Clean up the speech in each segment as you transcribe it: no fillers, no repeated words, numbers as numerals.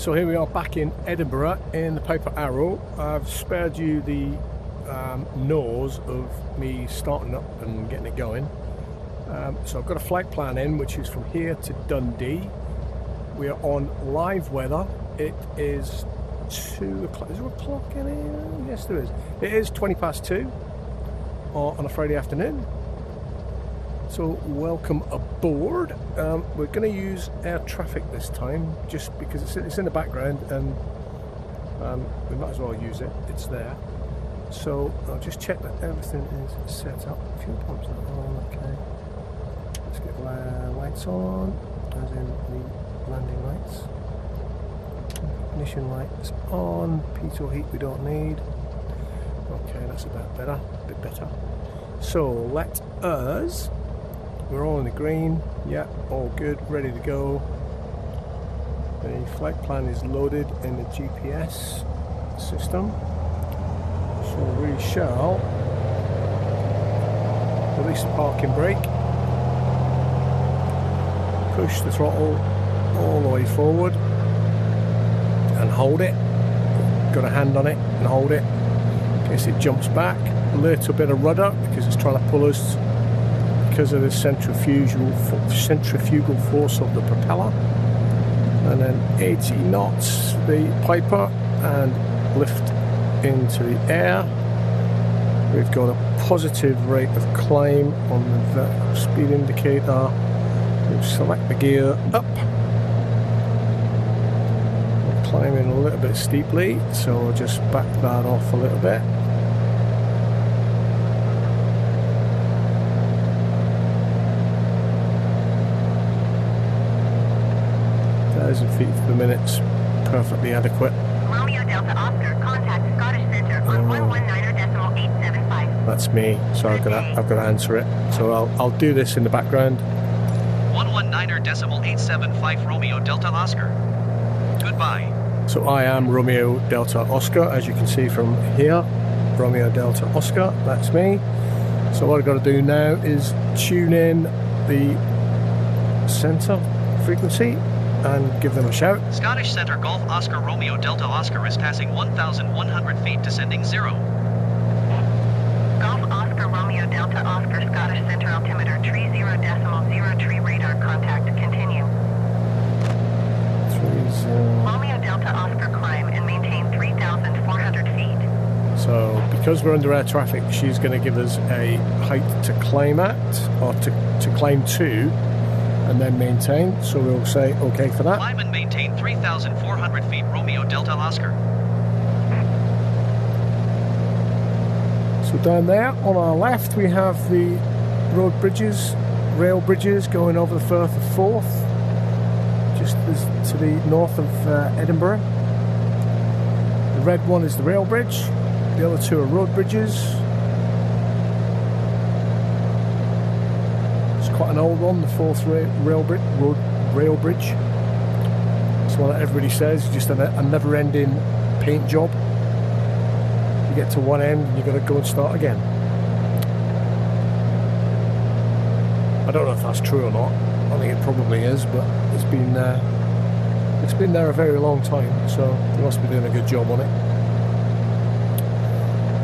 So here we are back in Edinburgh in the Paper Arrow. I've spared you the nose of me starting up and getting it going. So I've got a flight plan in, which is from here to Dundee. We are on live weather. It is 2 o'clock. Is there a clock in here? Yes, there is. It is 20 past 2 on a Friday afternoon. So welcome aboard. We're going to use air traffic this time, just because it's in the background, and we might as well use it. It's there. So I'll just check that everything is set up. Fuel pumps are on. Okay. Let's get lights on, as in the landing lights. Ignition lights on. Pitot heat we don't need. Okay, that's about better. A bit better. So let us. We're all in the green. Yeah, all good, ready to go. The flight plan is loaded in the GPS system. So we shall release the parking brake, push the throttle all the way forward and hold it. Got a hand on it and hold it in case it jumps back. A little bit of rudder because it's trying to pull us because of the centrifugal force of the propeller. And then 80 knots the Piper and lift into the air. We've got a positive rate of climb on the vertical speed indicator. We'll select the gear up. We're climbing a little bit steeply, so we'll just back that off a little bit. Feet per minute's perfectly adequate. Romeo Delta Oscar, contact Scottish Centre on 119.875. That's me, so I've got to answer it. So I'll do this in the background. 119.875 Romeo Delta Oscar. Goodbye. So I am Romeo Delta Oscar, as you can see from here. Romeo Delta Oscar, that's me. So what I've got to do now is tune in the centre frequency and give them a shout. Scottish Centre Golf Oscar Romeo Delta Oscar is passing 1,100 feet, descending 0. Golf Oscar Romeo Delta Oscar, Scottish Centre altimeter 30.03 radar contact, continue. 30. Romeo Delta Oscar climb and maintain 3,400 feet. So because we're under air traffic, she's going to give us a height to climb at, or to climb to, and then maintain. So we'll say okay for that. Climb and maintain 3,400 feet Romeo Delta Oscar. So down there on our left we have the road bridges, rail bridges going over the Firth of Forth, just to the north of Edinburgh. The red one is the rail bridge, the other two are road bridges. Quite an old one, the Forth rail bridge. It's one that everybody says, just a never-ending paint job. You get to one end and you've got to go and start again. I don't know if that's true or not. I think it probably is, but it's been there a very long time, so they must be doing a good job on it.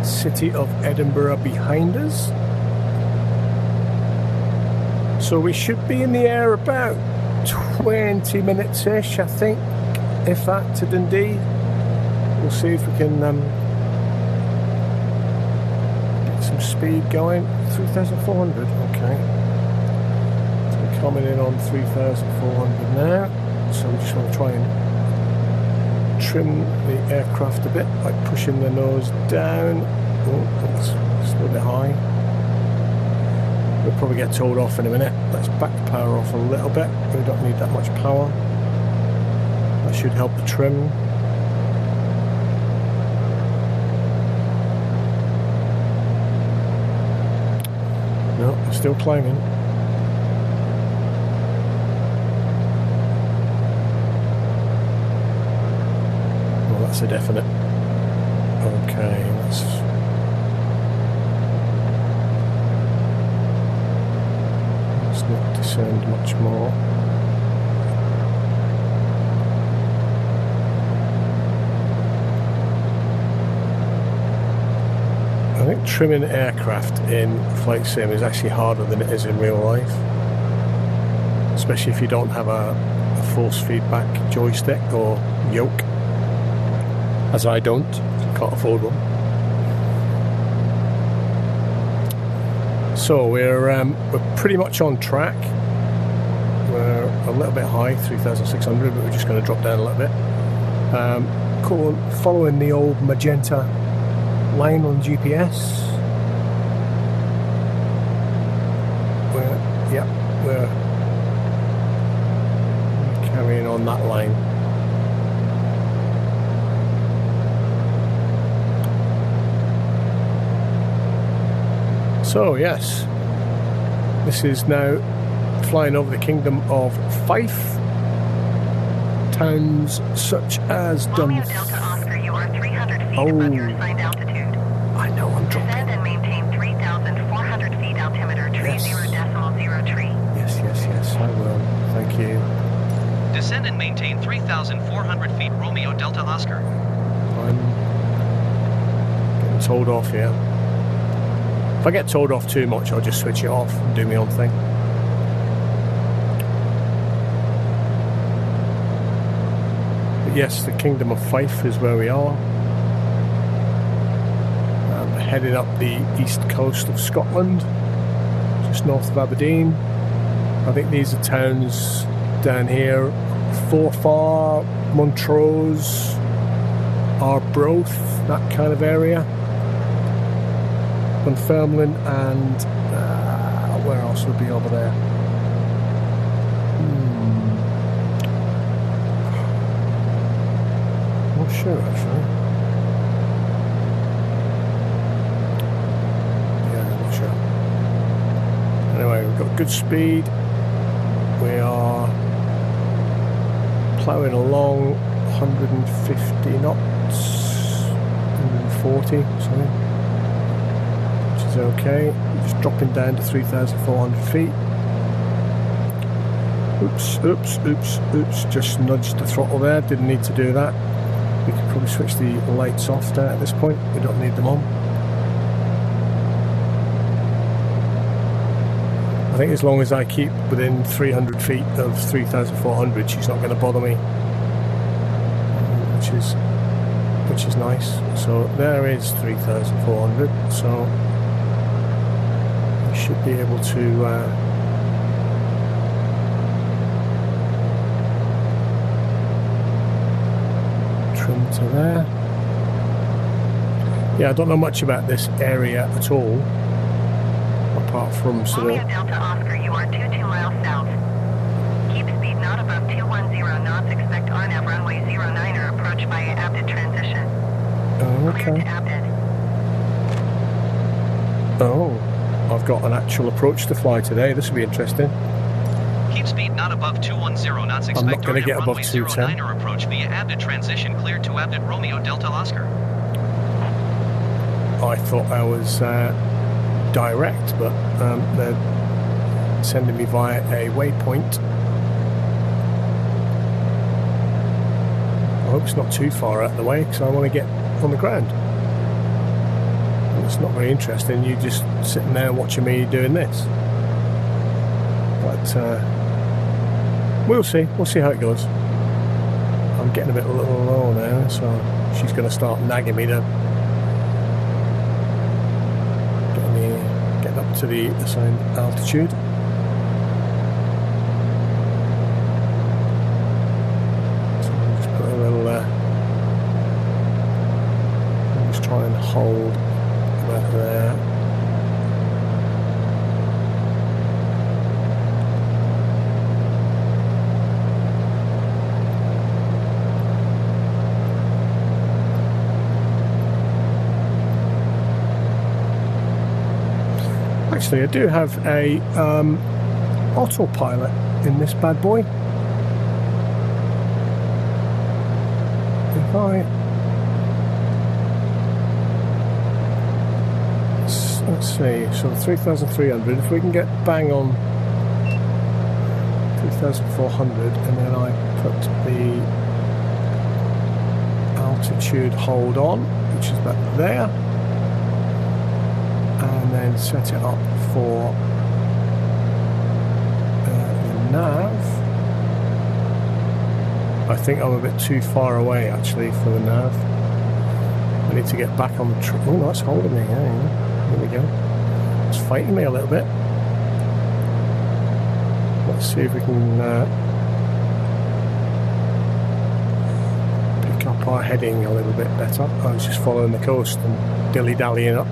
City of Edinburgh behind us. So we should be in the air about 20 minutes-ish, I think, if that, to Dundee. We'll see if we can get some speed going. 3,400, okay. So we're coming in on 3,400 now. So we just want to try and trim the aircraft a bit by pushing the nose down. Oh, that's a little bit high. We'll probably get told off in a minute. Let's back the power off a little bit. We don't need that much power. That should help the trim. No, we're still climbing. Well, that's a definite. Okay, let's... not descend much more. trimming aircraft in flight sim is actually harder than it is in real life, especially if you don't have a force feedback joystick or yoke, as I don't. Can't afford one. So we're pretty much on track. We're a little bit high, 3,600, but we're just going to drop down a little bit. Following the old magenta line on GPS. We're carrying on that line. So yes, this is now flying over the Kingdom of Fife. Towns such as Romeo Delta Oscar, you are 300 feet above your assigned altitude. I know I'm dropping. Descend and maintain 3,400 feet altimeter, tree 0.03. Yes, I will. Thank you. Descend and maintain 3,400 feet, Romeo Delta Oscar. I'm getting told off here. If I get told off too much, I'll just switch it off and do my own thing. But yes, the Kingdom of Fife is where we are. Heading up the east coast of Scotland, just north of Aberdeen. I think these are towns down here: Forfar, Montrose, Arbroath, that kind of area. Dunfermline and where else would be over there? Not sure actually. Yeah, not sure. Anyway, we've got good speed. We are ploughing along 150 knots, 140, sorry. Is okay, just dropping down to 3,400 feet. Oops, just nudged the throttle there, didn't need to do that. We could probably switch the lights off there at this point, we don't need them on. I think as long as I keep within 300 feet of 3,400, she's not going to bother me, which is nice. So there is 3,400, so should be able to trim to there. Yeah, I don't know much about this area at all, apart from sort Romeo of... Delta Oscar, you are 22 miles south. Keep speed not above 210 knots. Expect RNAV runway 09er approach via Abdid transition. Oh, Clear okay. to Abdid. Oh. I've got an actual approach to fly today. This will be interesting. Keep speed not above 210 knots. I'm not going to get above runway 210. 09er approach via Abdid transition cleared to Abdid Romeo Delta Oscar. I thought I was direct, but they're sending me via a waypoint. I hope it's not too far out of the way because I want to get on the ground. It's not very interesting, you just sitting there watching me doing this. But we'll see how it goes. I'm getting a bit low now, so she's going to start nagging me to get up to the assigned altitude. So I'll just put a little I'll just try and hold about there. Actually, I do have a autopilot in this bad boy. If let's see, so 3,300, if we can get bang on 3,400 and then I put the altitude hold on, which is about there. then set it up for the nav. I think I'm a bit too far away actually for the nav. I need to get back on the trip. Oh, that's holding me. Yeah. There we go. It's fighting me a little bit. Let's see if we can pick up our heading a little bit better. I was just following the coast and dilly-dallying up.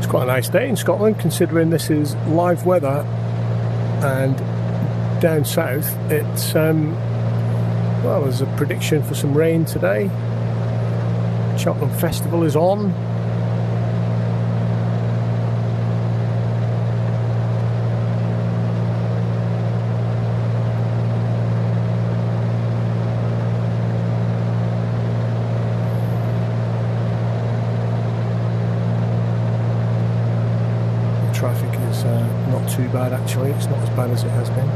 Quite a nice day in Scotland, considering this is live weather, and down south it's well, there's a prediction for some rain today. Cheltenham Festival is on. Traffic is not too bad actually, it's not as bad as it has been.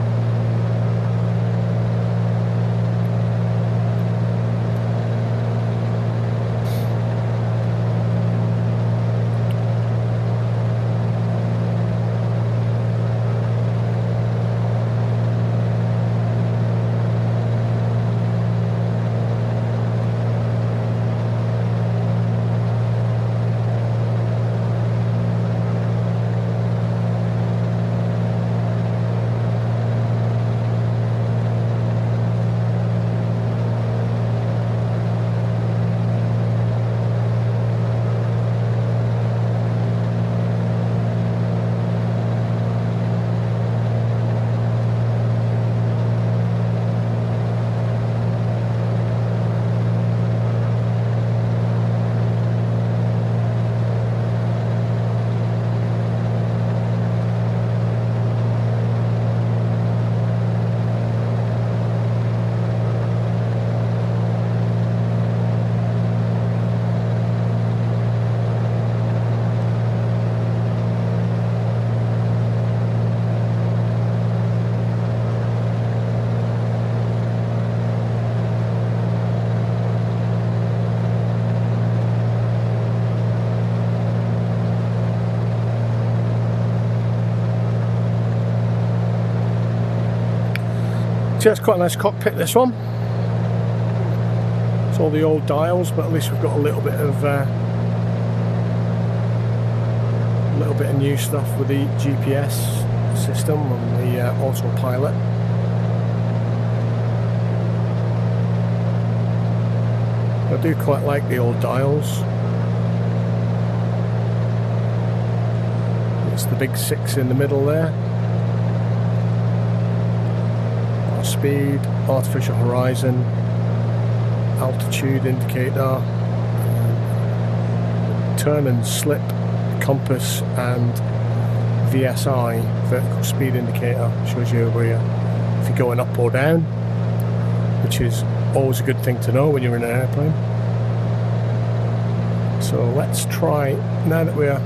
So it's quite a nice cockpit, this one. It's all the old dials, but at least we've got a little bit of new stuff with the GPS system and the autopilot. I do quite like the old dials. It's the big 6 in the middle there. Our speed, artificial horizon, altitude indicator, turn and slip, compass, and VSI, vertical speed indicator, shows you where if you're going up or down, which is always a good thing to know when you're in an airplane. So let's try, now that we're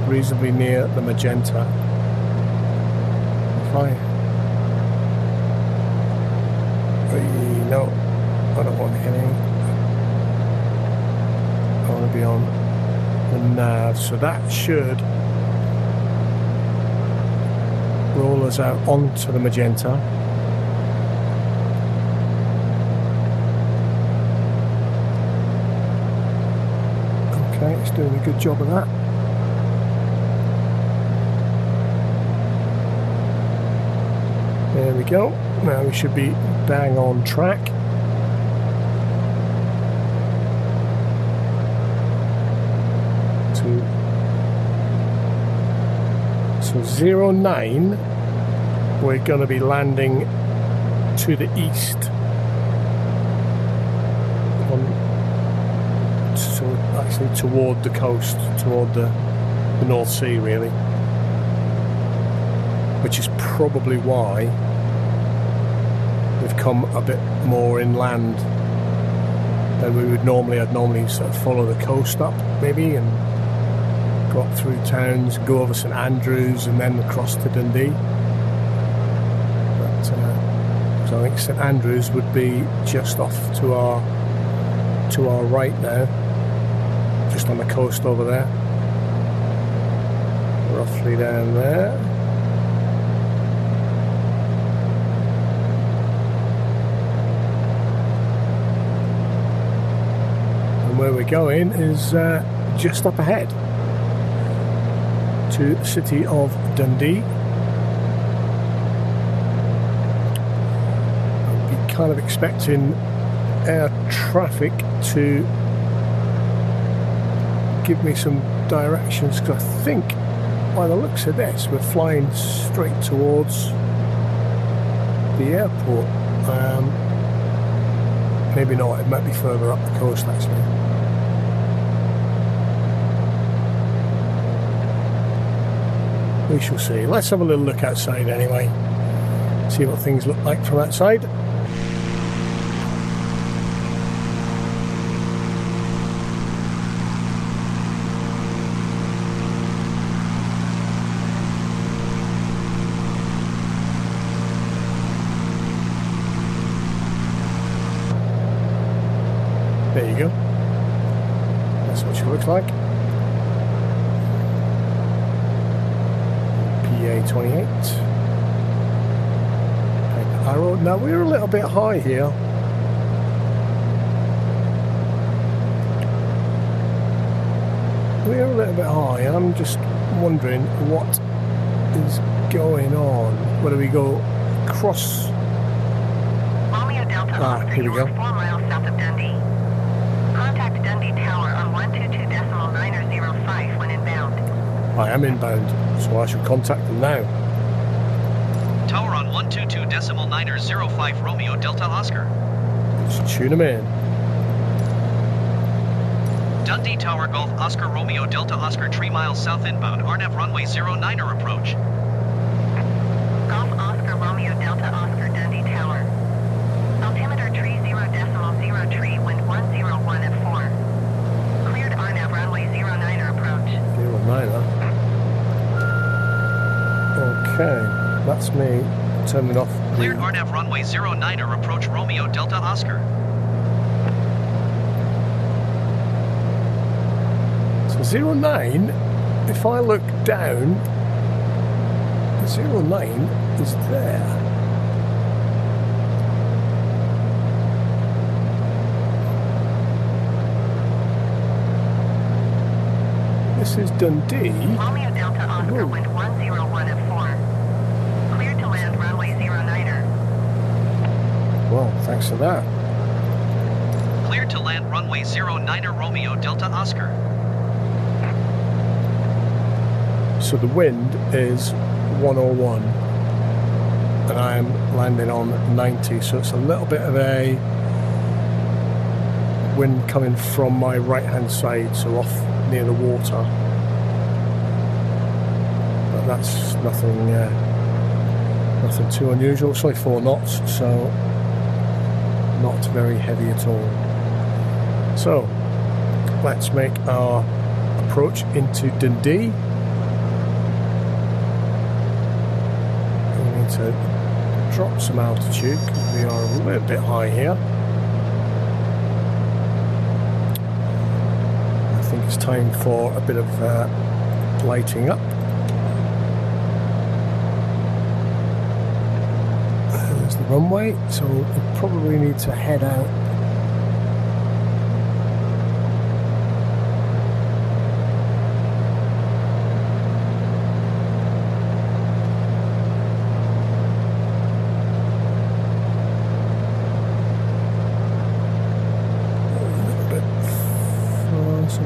reasonably near the magenta, if no, I don't want any. I want to be on the nav, so that should roll us out onto the magenta. Okay, it's doing a good job of that. There we go. Now we should be bang on track. So 09, we're going to be landing to the east. So actually toward the coast, toward the North Sea really. Which is probably why we've come a bit more inland than we would normally. I'd normally sort of follow the coast up maybe and go up through towns, go over St Andrews and then across to Dundee. But so I think St Andrews would be just off to our right now, just on the coast over there, roughly down there. And where we're going is just up ahead to the city of Dundee. I'll be kind of expecting air traffic to give me some directions, because I think by the looks of this we're flying straight towards the airport. Maybe not, it might be further up the coast actually. We shall see. Let's have a little look outside anyway, see what things look like from outside. There you go. That's what she looks like. PA28. Arrow. Now we're a little bit high here. We're a little bit high. I'm just wondering what is going on. Whether we go across. Romeo Delta Here we go. 4 miles south of Dundee. Contact Dundee Tower on 122.905 when inbound. I am inbound, so I should contact them now. Tower on 122.905 Romeo Delta Oscar. Just tune them in. Dundee Tower Golf Oscar Romeo Delta Oscar 3 miles south inbound RNAV runway 09er approach. Golf Oscar Romeo Delta Oscar Dundee Tower. Altimeter 30.03, wind 101 at 4. Cleared RNAV runway 09er approach. 09er. Okay, that's me turning off. Cleared RNAV runway 09er approach Romeo Delta Oscar. So 09, if I look down, the 09 is there. This is Dundee. Romeo Delta Oscar, wind 101 at 4. Cleared to land runway 09er. Well, thanks for that. Cleared to land runway 09er Romeo Delta Oscar. So the wind is 101 and I am landing on 90, so it's a little bit of a wind coming from my right hand side, so off near the water, but that's nothing nothing too unusual. It's only 4 knots, so not very heavy at all. So let's make our approach into Dundee. To drop some altitude because we are a little bit high here. I think it's time for a bit of lighting up. There's the runway, so we probably need to head out.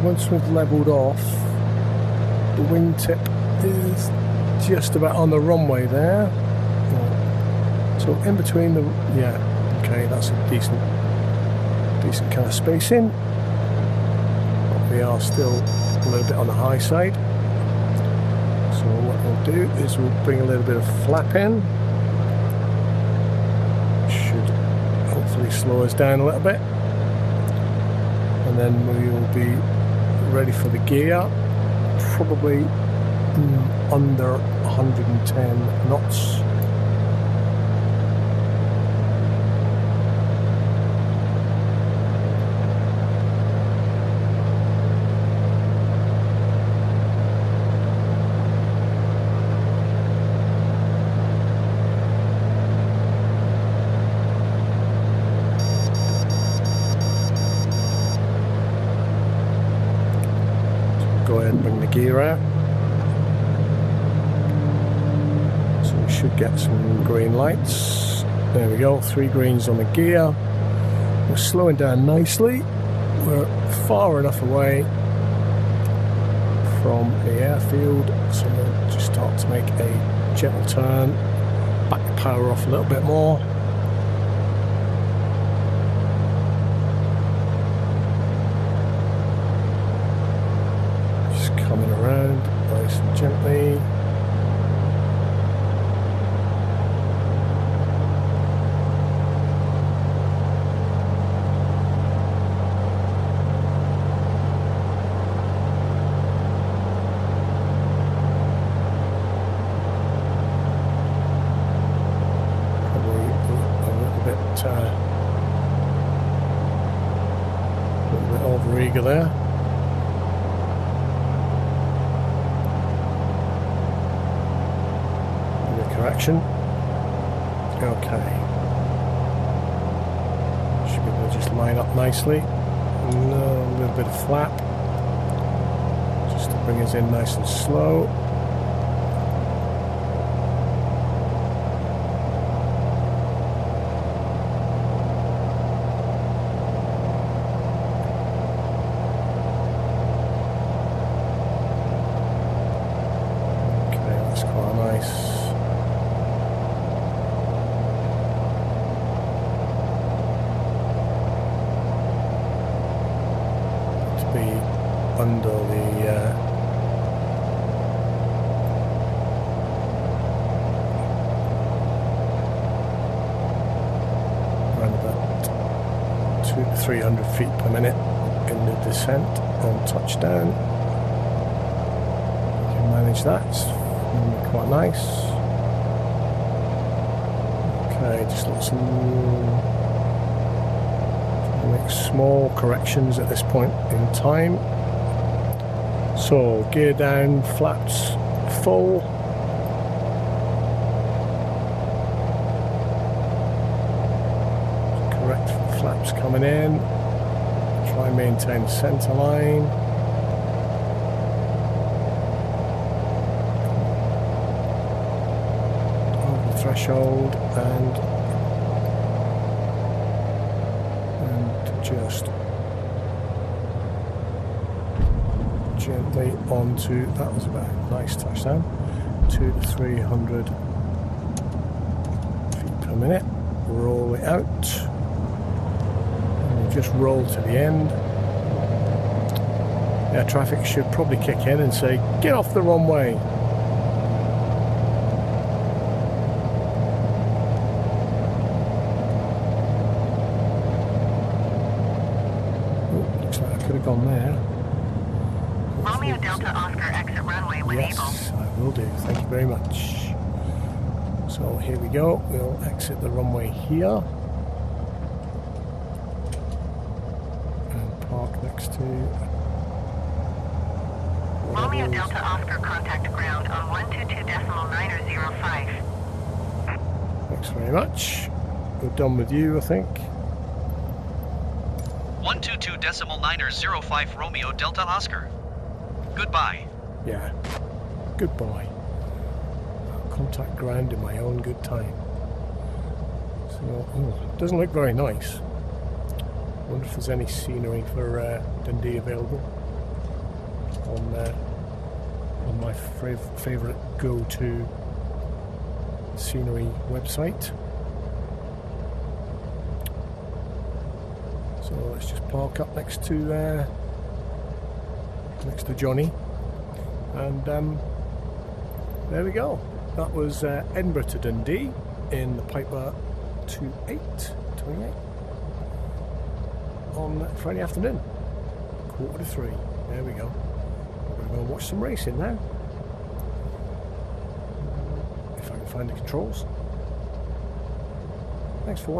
Once we've levelled off, the wingtip is just about on the runway there. So in between the, yeah, okay, that's a decent kind of spacing. But we are still a little bit on the high side. So what we'll do is we'll bring a little bit of flap in. Should probably slow us down a little bit, and then we will be ready for the gear, probably under 110 knots. Go ahead and bring the gear out. So we should get some green lights. There we go, 3 greens on the gear. We're slowing down nicely. We're far enough away from the airfield, so we'll just start to make a gentle turn. Back the power off a little bit more. Coming around nice and gently. Probably a little bit over eager there. Correction. Okay. Should be able to just line up nicely. A little bit of flap. Just to bring us in nice and slow. Okay, that's quite nice. Under the around about 200 to 300 feet per minute in the descent on touchdown. You can manage that, it's quite nice. Okay, just lots of make small corrections at this point in time. So gear down, flaps full. Correct flaps coming in. Try and maintain centre line. Over the threshold and just gently onto, that was about a nice touchdown, 200 to 300 feet per minute. Roll it out and we'll just roll to the end. Air traffic should probably kick in and say, get off the runway. Oh, looks like I could have gone there. Romeo Delta Oscar exit runway when able. Yes, I will do. Thank you very much. So here we go. We'll exit the runway here and park next to Romeo Delta Oscar contact ground on 122.905. Thanks very much. We're done with you, I think. 122.905 Romeo Delta Oscar. Goodbye. Yeah. Goodbye. I'll contact ground in my own good time. So, it doesn't look very nice. Wonder if there's any scenery for Dundee available on my favourite go-to scenery website. So let's just park up next to Johnny, and there we go. That was Edinburgh to Dundee in the Piper 28. on Friday afternoon. 2:45. There we go. We're going to go and watch some racing now. If I can find the controls. Thanks for watching.